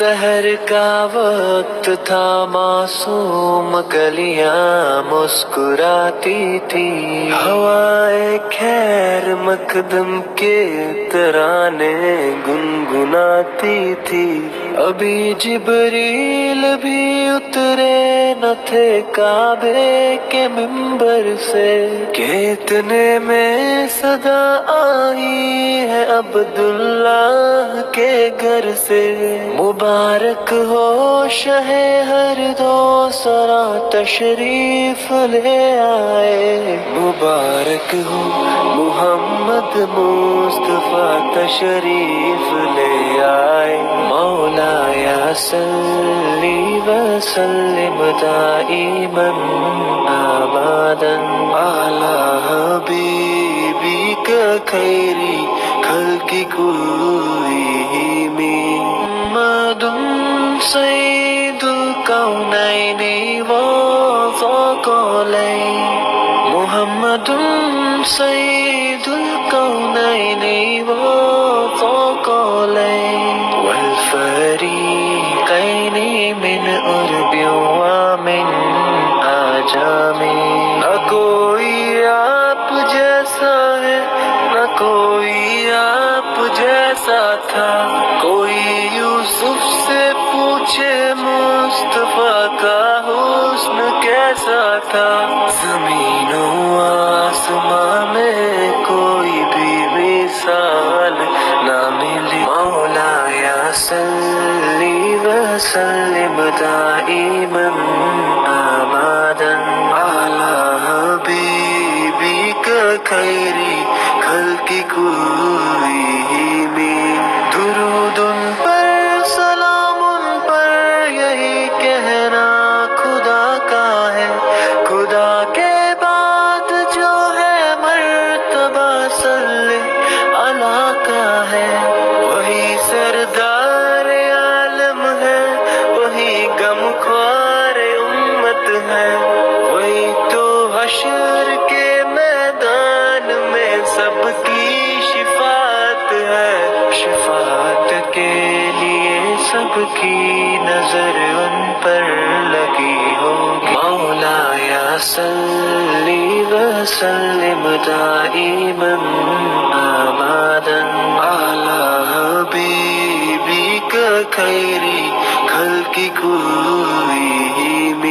سحر کا وقت تھا، معصوم کلیاں مسکراتی تھی، ہوائے خیر مقدم کے ترانے گنگناتی تھی۔ ابھی جبریل بھی اترے نہ تھے کعبے کے منبر سے کہ اتنے میں صدا آئی ہے عبداللہ کے گھر سے۔ مبارک ہو شہ ہر دو سرا تشریف لے آئے، مبارک ہو محمد مصطفیٰ تشریف لے آئے۔ مولا یا صلی وسلم دائما ابدا علی حبیبک خیر خلق کلہم، محمد سید الکونین والثقلین، محمد سید الکونین والثقلین والفریقین من عرب ومن عجم۔ نہ کوئی آپ جیسا ہے، نہ کوئی آپ جیسا تھا، کوئی یوسف سے پوچھے مصطفیٰ کا حسن کیسا تھا۔ زمین و آسمان میں کوئی بھی مثال نہ ملی۔ مولا یا صلی وسلم دائما ابدا علی حبیبک خیر خلق کلہم۔ درود ان پر سلام ان پر یہی کہنا خدا کا ہے، خدا کے بعد جو ہے مرتبہ صلی اللہ کا ہے۔ وہی سردار عالم ہے، وہی غمخوار امت ہے، وہی تو حشر کے میدان میں سب کی شفاعت ہے۔ شفاعت کے لیے سب کی نظر ان پر لگی ہوگی۔ مولا یا صلی وسلم دائما ابدا علی حبیبک خیر خلق کلہم۔